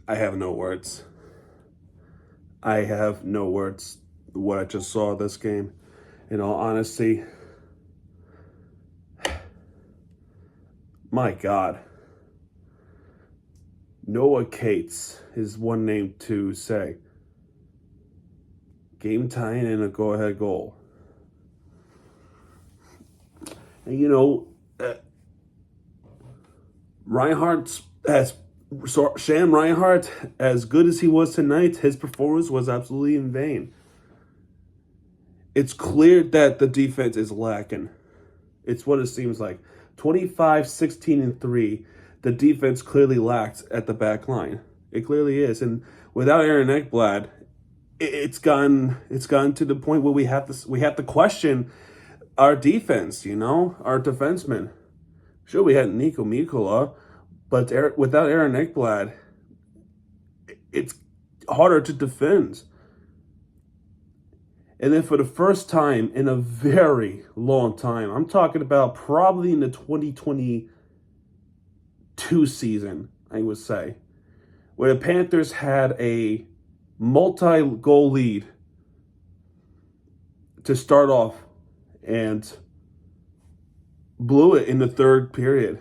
I have no words. I have no words. What I just saw this game, in all honesty, my God. Noah Cates is one name to say. Game tying and a go-ahead goal. And Reinhardt Sam Reinhardt, as good as he was tonight, his performance was absolutely in vain. It's clear that the defense is lacking. It's what it seems like. 25, 16, and 3. The defense clearly lacked at the back line. It clearly is. And without Aaron Ekblad, it's gone to the point where we have to question our defense, our defensemen. Sure, we had Nico Mikkola, but without Aaron Ekblad, it's harder to defend. And then for the first time in a very long time, I'm talking about probably in the 2022 season, I would say, where the Panthers had a multi-goal lead to start off and blew it in the third period.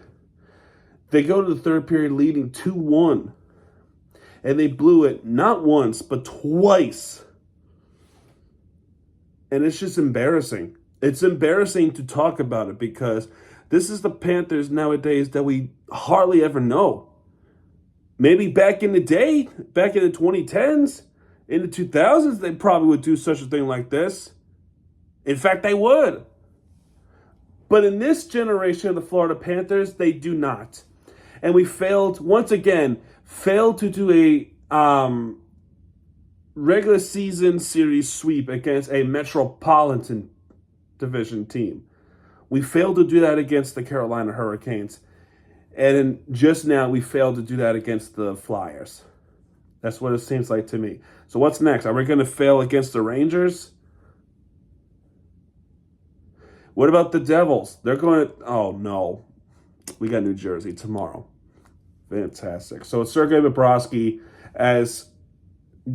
They go to the third period leading 2-1, and they blew it not once, but twice. And it's just embarrassing. It's embarrassing to talk about it because this is the Panthers nowadays that we hardly ever know. Maybe back in the day, back in the 2010s, in the 2000s, they probably would do such a thing like this. In fact, they would. But in this generation of the Florida Panthers, they do not. And we once again, failed to do a regular season series sweep against a Metropolitan Division team. We failed to do that against the Carolina Hurricanes. And just now, we failed to do that against the Flyers. That's what it seems like to me. So what's next? Are we going to fail against the Rangers? What about the Devils? They're going to... Oh, no. We got New Jersey tomorrow. Fantastic. So Sergei Bobrovsky, as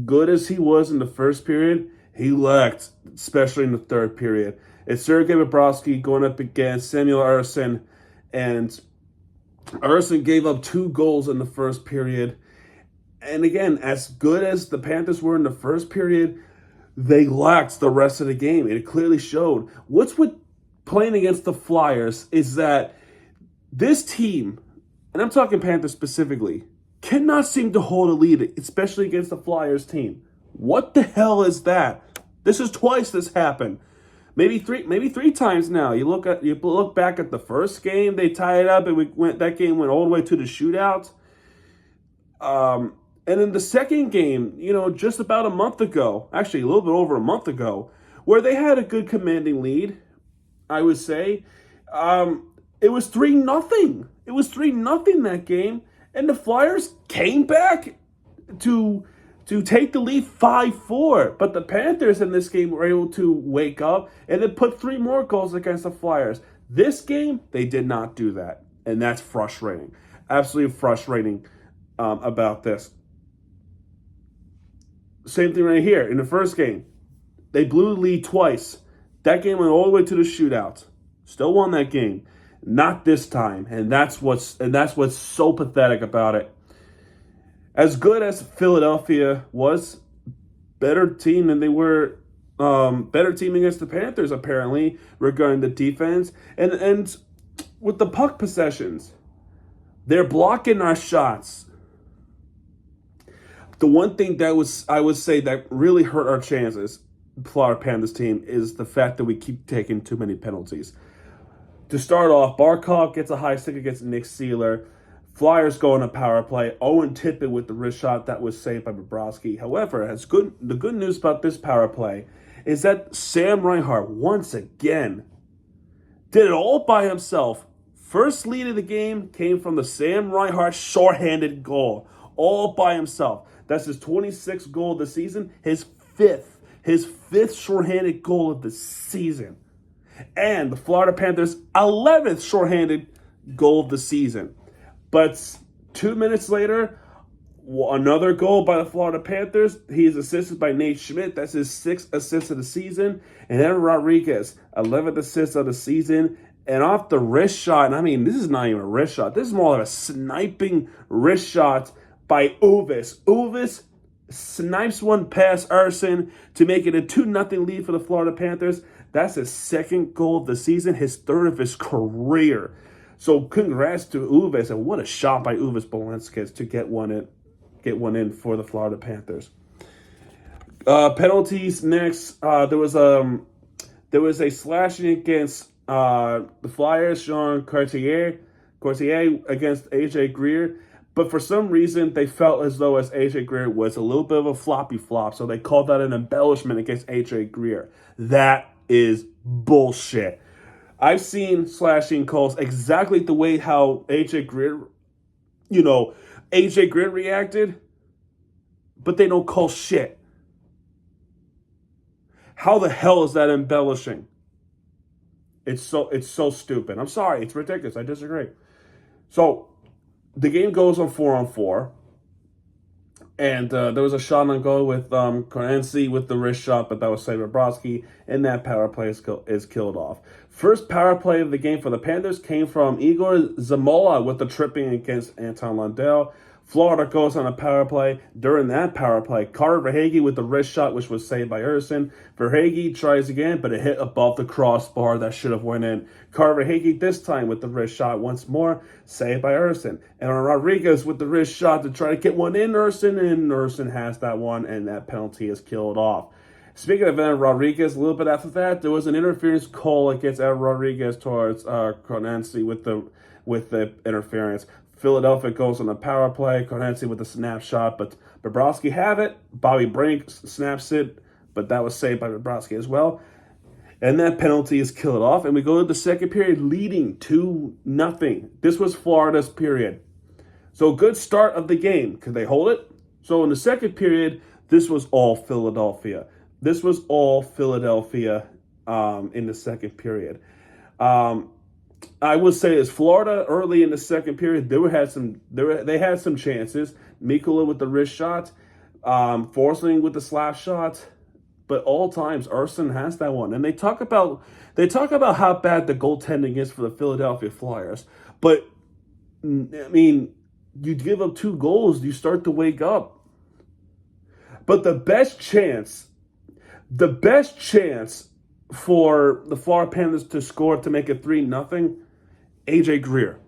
good as he was in the first period, he lacked, especially in the third period. It's Sergei Bobrovsky going up against Samuel Ersson, and Ersson gave up 2 goals in the first period. And again, as good as the Panthers were in the first period, they lacked the rest of the game. It clearly showed. What's with playing against the Flyers is that this team, and I'm talking Panthers specifically, cannot seem to hold a lead, especially against the Flyers team. What the hell is that? This is twice this happened. Maybe three times now. You look back at the first game, they tied it up, and that game went all the way to the shootout. And then the second game, just about a month ago, actually a little bit over a month ago, where they had a good commanding lead, I would say. It was 3-0. It was 3-0 that game. And the Flyers came back to take the lead 5-4. But the Panthers in this game were able to wake up and then put 3 more goals against the Flyers. This game, they did not do that. And that's frustrating. Absolutely frustrating about this. Same thing right here. In the first game, they blew the lead twice. That game went all the way to the shootout. Still won that game. Not this time, and that's what's so pathetic about it. As good as Philadelphia was, better team than they were, better team against the Panthers apparently regarding the defense and with the puck possessions, they're blocking our shots. The one thing that I would say that really hurt our chances, Florida Panthers team, is the fact that we keep taking too many penalties. To start off, Barkov gets a high stick against Nick Seeler. Flyers go on a power play. Owen Tippett with the wrist shot that was saved by Bobrovsky. However, the good news about this power play is that Sam Reinhart, once again, did it all by himself. First lead of the game came from the Sam Reinhart shorthanded goal, all by himself. That's his 26th goal of the season, his fifth shorthanded goal of the season. And the Florida Panthers' 11th shorthanded goal of the season. But 2 minutes later, Another goal by the Florida Panthers. He is assisted by Nate Schmidt. That's his 6th assist of the season. And then Rodriguez, 11th assist of the season. And off the wrist shot, and I mean, this is not even a wrist shot. This is more like a sniping wrist shot by Uvis. Uvis snipes one past Erson to make it a 2-0 lead for the Florida Panthers. That's his 2nd goal of the season, his 3rd of his career. So congrats to Uvis, and what a shot by Uvis Balenskis to get one in for the Florida Panthers. Penalties next. There was a slashing against the Flyers, Sean Cartier against AJ Greer. But for some reason, they felt as though as AJ Greer was a little bit of a floppy flop, so they called that an embellishment against AJ Greer. That is bullshit. I've seen slashing calls exactly the way how AJ Greer reacted, but they don't call shit. How the hell is that embellishing? It's so stupid. I'm sorry, it's ridiculous. I disagree. So the game goes on 4-on-4. And there was a shot on goal with Kornensi with the wrist shot, but that was saved by Bobrovsky, and that power play is killed off. First power play of the game for the Panthers came from Igor Zamola with the tripping against Anton Lundell. Florida goes on a power play. During that power play, Carter Verhaeghe with the wrist shot, which was saved by Erson. Verhaeghe tries again, but it hit above the crossbar that should have went in. Carter Verhaeghe this time with the wrist shot once more, saved by Erson. And Rodriguez with the wrist shot to try to get one in Erson, and Erson has that one, and that penalty is killed off. Speaking of Aaron Rodriguez, a little bit after that, there was an interference call against Aaron Rodriguez towards Kornensi with the interference. Philadelphia goes on the power play. Kornensi with the snapshot, but Bobrovsky have it. Bobby Brink snaps it, but that was saved by Bobrovsky as well. And that penalty is killed off. And we go to the second period leading 2-0. This was Florida's period. So good start of the game. Could they hold it? So in the second period, this was all Philadelphia. This was all Philadelphia in the second period. I would say as Florida early in the second period, they had some chances. Mikula with the wrist shot, Forsling with the slap shot, but all times Erson has that one. And they talk about how bad the goaltending is for the Philadelphia Flyers. But I mean, you give up 2 goals, you start to wake up. But the best chance for the Florida Panthers to score to make it 3-0, AJ Greer.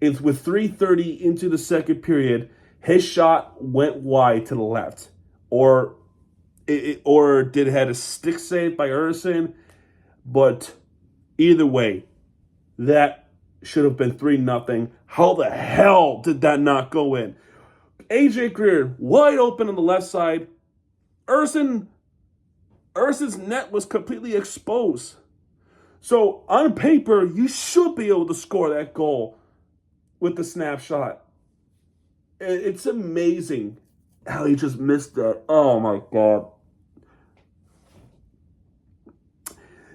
With 3:30 into the second period, his shot went wide to the left. Or did it had a stick save by Erson. But either way, that should have been 3-0. How the hell did that not go in? AJ Greer, wide open on the left side. Erson's net was completely exposed. So on paper, you should be able to score that goal with the snapshot. It's amazing how he just missed that. Oh my God.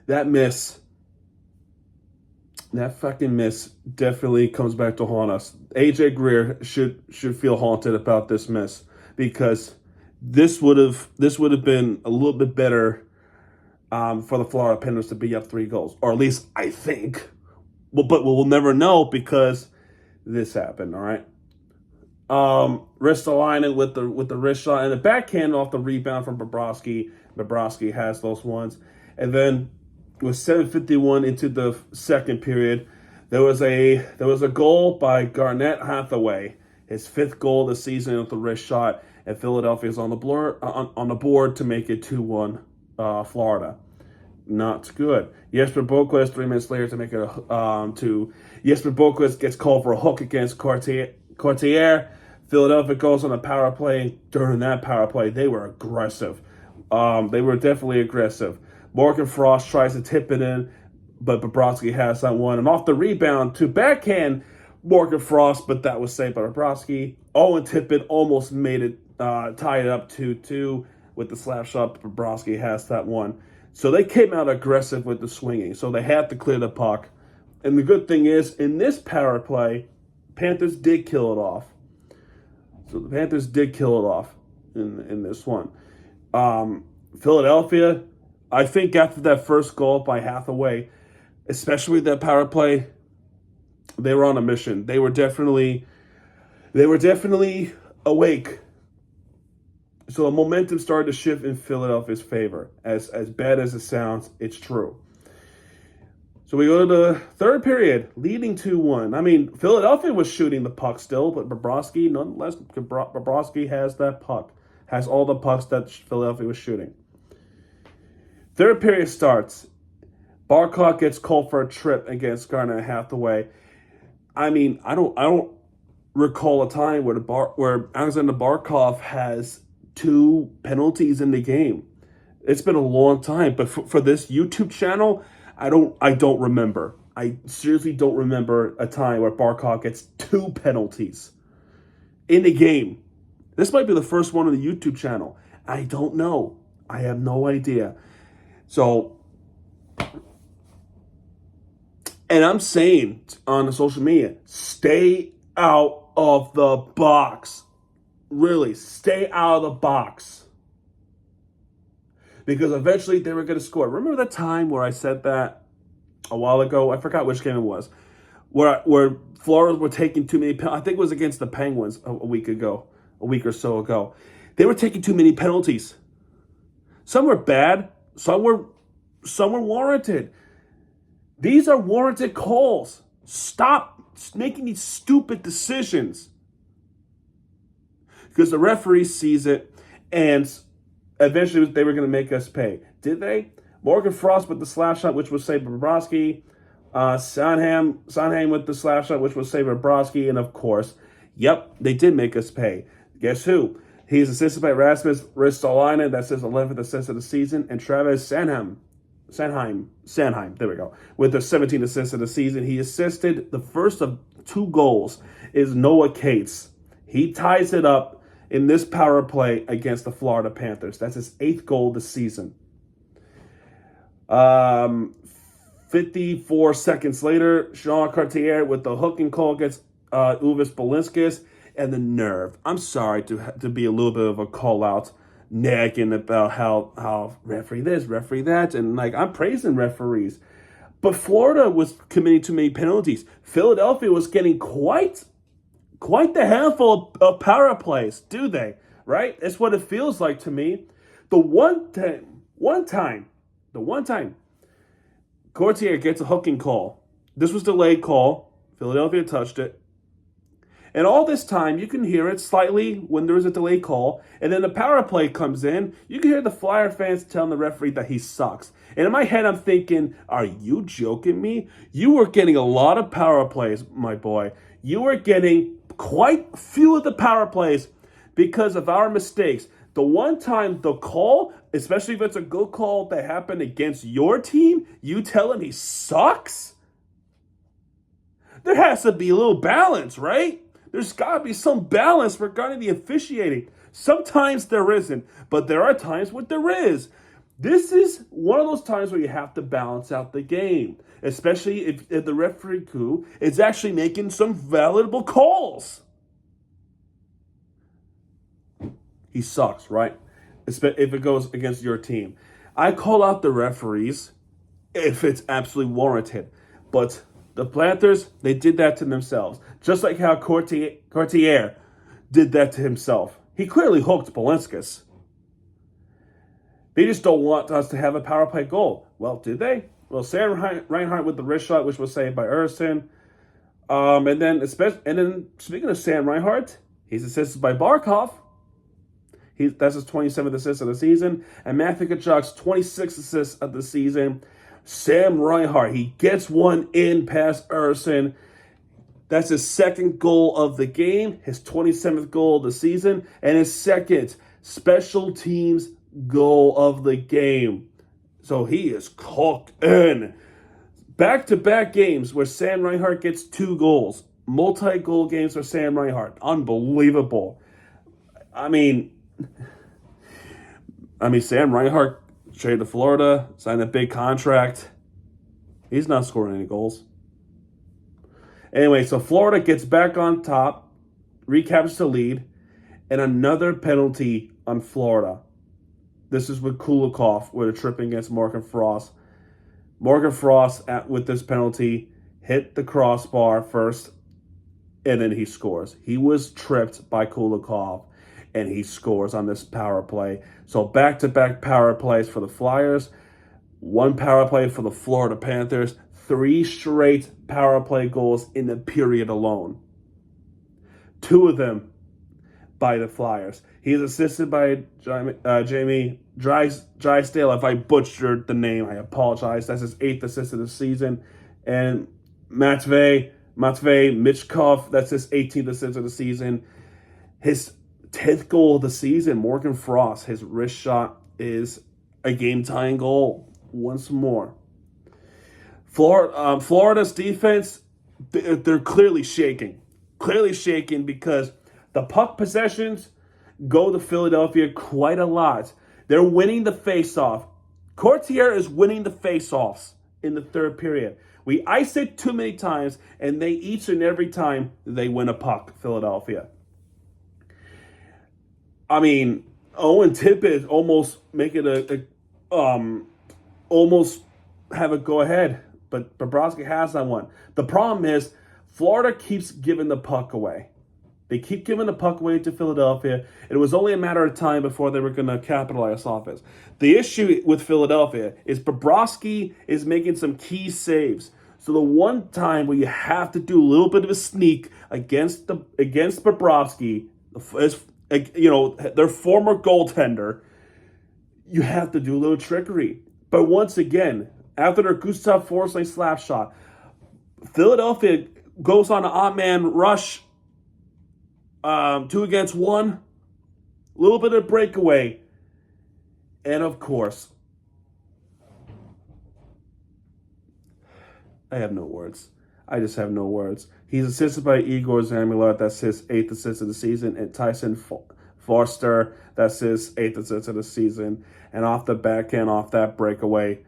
That fucking miss definitely comes back to haunt us. AJ Greer should feel haunted about this miss, because this would have been a little bit better for the Florida Panthers to be up 3 goals, or at least I think. Well, but we'll never know because this happened. All right. Ristolainen with the wrist shot and the backhand off the rebound from Bobrovsky. Bobrovsky has those ones, and then with 7:51 into the second period, there was a goal by Garnett Hathaway, his 5th goal of the season with the wrist shot, and Philadelphia's on the board to make it 2-1 Florida. Not good. Jesper Boquist 3 minutes later to make it Jesper Boquist gets called for a hook against Courtier. Philadelphia goes on a power play, and during that power play, they were aggressive. They were definitely aggressive. Morgan Frost tries to tip it in, but Bobrovsky has that one. And off the rebound to backhand Morgan Frost, but that was saved by Bobrovsky. Owen Tippett almost made it, tied it up 2-2 with the slap shot. Bobrovsky has that one. So they came out aggressive with the swinging. So they had to clear the puck. And the good thing is, in this power play, Panthers did kill it off. So the Panthers did kill it off in this one. Philadelphia, I think after that first goal by Hathaway, especially that power play, they were on a mission. They were definitely awake. So the momentum started to shift in Philadelphia's favor. As bad as it sounds, it's true. So we go to the third period, leading 2-1. I mean, Philadelphia was shooting the puck still, but Bobrovsky, nonetheless, Bobrovsky has that puck. Has all the pucks that Philadelphia was shooting. Third period starts. Barkov gets called for a trip against Garner Hathaway. I mean, I don't recall a time where Alexander Barkov has 2 penalties in the game. It's been a long time, but for this YouTube channel, I don't remember. I seriously don't remember a time where Barkov gets 2 penalties in the game. This might be the first one on the YouTube channel. I don't know. I have no idea. So, and I'm saying on the social media, stay out of the box. Really, stay out of the box. Because eventually they were going to score. Remember the time where I said that a while ago? I forgot which game it was. Where Florida were taking too many penalties. I think it was against the Penguins a week or so ago. They were taking too many penalties. Some were bad. Some were warranted. These are warranted calls. Stop making these stupid decisions. Because the referee sees it, and eventually they were going to make us pay. Did they? Morgan Frost with the slap shot, which was saved by Bobrovsky. Sanheim with the slap shot, which was saved by Bobrovsky. And of course, yep, they did make us pay. Guess who? He's assisted by Rasmus Ristolainen. That's his 11th assist of the season. And Travis Sanheim, there we go. With the 17th assist of the season. He assisted the first of 2 goals is Noah Cates. He ties it up in this power play against the Florida Panthers. That's his 8th goal this season. 54 seconds later, Jean Cartier with the hook and call against Uvis Balinskis. And the nerve. I'm sorry to be a little bit of a call-out, nagging about how referee this, referee that. And, I'm praising referees. But Florida was committing too many penalties. Philadelphia was getting quite the handful of power plays, do they? Right? That's what it feels like to me. The one time, Courtier gets a hooking call. This was delayed call. Philadelphia touched it. And all this time, you can hear it slightly when there is a delayed call. And then the power play comes in. You can hear the Flyer fans telling the referee that he sucks. And in my head, I'm thinking, are you joking me? You were getting a lot of power plays, my boy. You were getting quite a few of the power plays because of our mistakes. The one time the call, especially if it's a good call that happened against your team, you tell him he sucks? There has to be a little balance, right? There's got to be some balance regarding the officiating. Sometimes there isn't, but there are times when there is. This is one of those times where you have to balance out the game, especially if the referee crew is actually making some valuable calls. He sucks, right? If it goes against your team. I call out the referees if it's absolutely warranted, but the Panthers, they did that to themselves. Just like how Courtier did that to himself. He clearly hooked Balinskis. They just don't want us to have a power play goal. Well, did they? Well, Sam Reinhart with the wrist shot, which was saved by Ersson. And then speaking of Sam Reinhart, he's assisted by Barkov. That's his 27th assist of the season. And Matthew Tkachuk's 26th assist of the season. Sam Reinhart, he gets one in past Ersson. That's his 2nd goal of the game, his 27th goal of the season, and his 2nd special teams goal of the game. So he is cooking. Back-to-back games where Sam Reinhart gets 2 goals. Multi-goal games for Sam Reinhart. Unbelievable. I mean, Sam Reinhart traded to Florida, signed a big contract. He's not scoring any goals. Anyway, so Florida gets back on top, recaptures the lead, and another penalty on Florida. This is with Kulikov with a tripping against Morgan Frost. Morgan Frost, with this penalty, hit the crossbar first, and then he scores. He was tripped by Kulikov, and he scores on this power play. So back-to-back power plays for the Flyers, one power play for the Florida Panthers, 3 straight power play goals in the period alone. 2 of them by the Flyers. He is assisted by Jamie Drysdale. If I butchered the name, I apologize. That's his 8th assist of the season. And Matvey Michkov, that's his 18th assist of the season. His 10th goal of the season, Morgan Frost, his wrist shot is a game-tying goal once more. Florida's defense, they're clearly shaking. Clearly shaking because the puck possessions go to Philadelphia quite a lot. They're winning the face-off. Courtier is winning the face-offs in the third period. We ice it too many times, and they each and every time they win a puck, Philadelphia. I mean, Owen Tippett almost make it almost have a go-ahead, but Bobrovsky has that one. The problem is Florida keeps giving the puck away. They keep giving the puck away to Philadelphia. It was only a matter of time before they were going to capitalize off it. The issue with Philadelphia is Bobrovsky is making some key saves. So the one time where you have to do a little bit of a sneak against Bobrovsky, as their former goaltender, you have to do a little trickery. But once again, after their Gustav Forsling slap shot, Philadelphia goes on an odd man rush. 2 against 1, a little bit of breakaway, and of course, I have no words. I just have no words. He's assisted by Igor Zamulov, that's his 8th assist of the season, and Tyson Foster, that's his 8th assist of the season, and off the backhand, off that breakaway,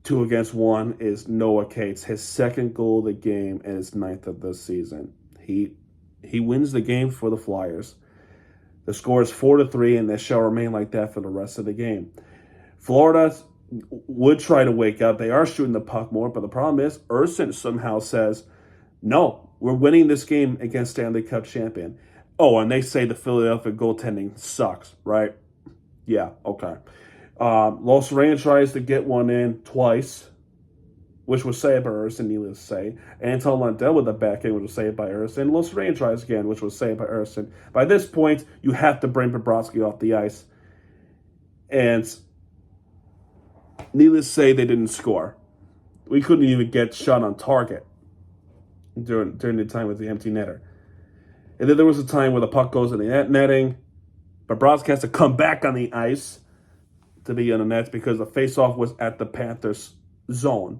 2 against 1 is Noah Cates, his 2nd goal of the game and his 9th of the season. He wins the game for the Flyers. The score is 4-3, and they shall remain like that for the rest of the game. Florida would try to wake up. They are shooting the puck more, but the problem is Urson somehow says, no, we're winning this game against Stanley Cup champion. Oh, and they say the Philadelphia goaltending sucks, right? Yeah, okay. Los Reyes tries to get one in twice, which was saved by Urson, needless to say. Anton Lundell with the backhand, which was saved by Urson. Los Reyes tries again, which was saved by Urson. By this point, you have to bring Bobrovsky off the ice. And needless to say, they didn't score. We couldn't even get shot on target during the time with the empty netter. And then there was a time where the puck goes in the netting. Bobrovsky has to come back on the ice to be in the net because the faceoff was at the Panthers' zone.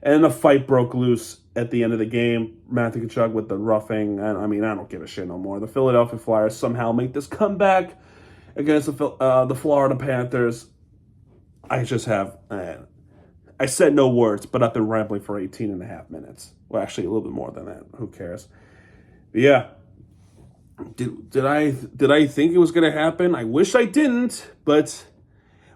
And a fight broke loose at the end of the game. Matthew Tkachuk with the roughing. I don't give a shit no more. The Philadelphia Flyers somehow make this comeback against the Florida Panthers. I just have... I said no words, but I've been rambling for 18 and a half minutes. Well, actually, a little bit more than that. Who cares? But yeah. Did I think it was going to happen? I wish I didn't, but...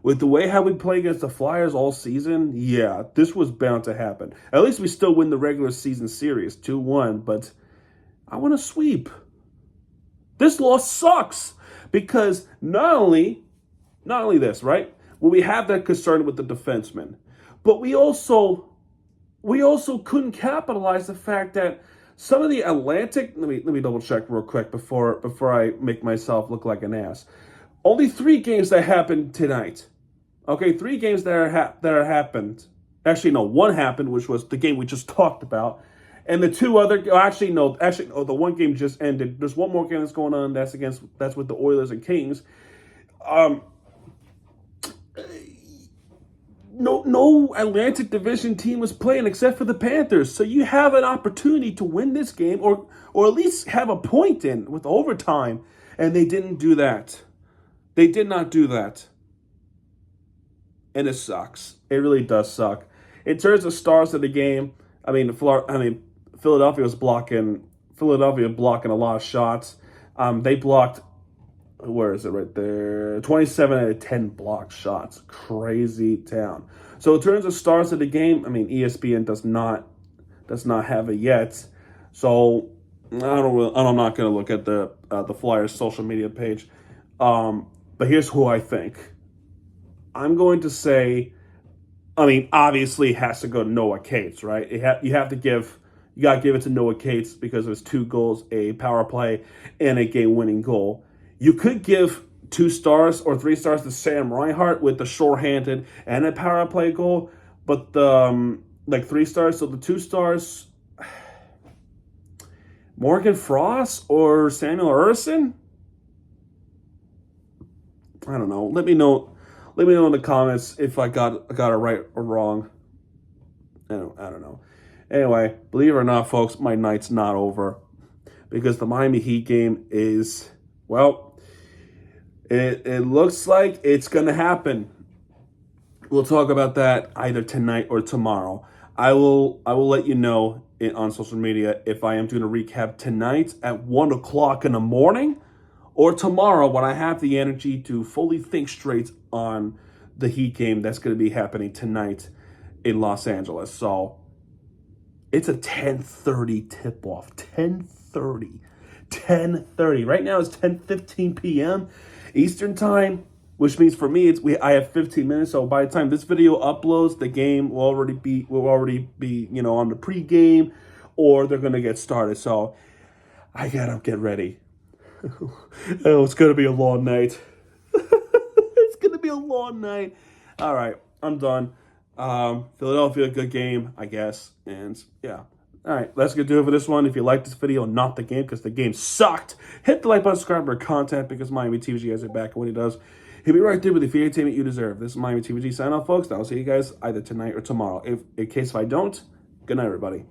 with the way how we play against the Flyers all season, yeah, this was bound to happen. At least we still win the regular season series, 2-1, but I want to sweep. This loss sucks because not only this, right? Well, we have that concern with the defensemen, but we also couldn't capitalize the fact that some of the Atlantic, let me double check real quick before I make myself look like an ass. Only 3 games that happened tonight. Okay, 3 games that are happened. Actually, no, 1 happened, which was the game we just talked about. And the 2 other, the 1 game just ended. There's 1 more game that's going on. That's with the Oilers and Kings. No Atlantic Division team was playing except for the Panthers. So you have an opportunity to win this game or at least have a point in with overtime. And they didn't do that. They did not do that. And it sucks. It really does suck. In terms of stars of the game, Philadelphia blocking a lot of shots. They blocked, where is it right there? 27 out of 10 blocked shots. Crazy town. So in terms of stars of the game, I mean, ESPN does not have it yet. So I'm not going to look at the Flyers social media page. But here's who I think. I'm going to say, I mean, obviously it has to go to Noah Cates, right? You got to give it to Noah Cates because there's 2 goals, a power play, and a game-winning goal. You could give 2 stars or 3 stars to Sam Reinhart with the shorthanded and a power play goal, but like 3 stars. So the 2 stars, Morgan Frost or Samuel Ersson? I don't know. Let me know. Let me know in the comments if I got it right or wrong. I don't know. Anyway, believe it or not, folks, my night's not over because the Miami Heat game is, well, it looks like it's going to happen. We'll talk about that either tonight or tomorrow. I will let you know on social media if I am doing a recap tonight at 1 o'clock in the morning or tomorrow when I have the energy to fully think straight on the Heat game that's going to be happening tonight in Los Angeles. So it's a 10:30 tip-off. 10:30. Right now it's 10:15 p.m. Eastern time, which means for me I have 15 minutes. So by the time this video uploads, the game will already be on the pregame, or they're gonna get started. So I gotta get ready. Oh, it's gonna be a long night. It's gonna be a long night. All right, I'm done. Philadelphia, good game, I guess. And yeah. All right, that's going to do it for this one. If you like this video, not the game, because the game sucked, hit the like button, subscribe for content, because Miami TVG has it back. And what he does, he'll be right there with the entertainment you deserve. This is Miami TVG sign off, folks. I'll see you guys either tonight or tomorrow. In case if I don't, good night, everybody.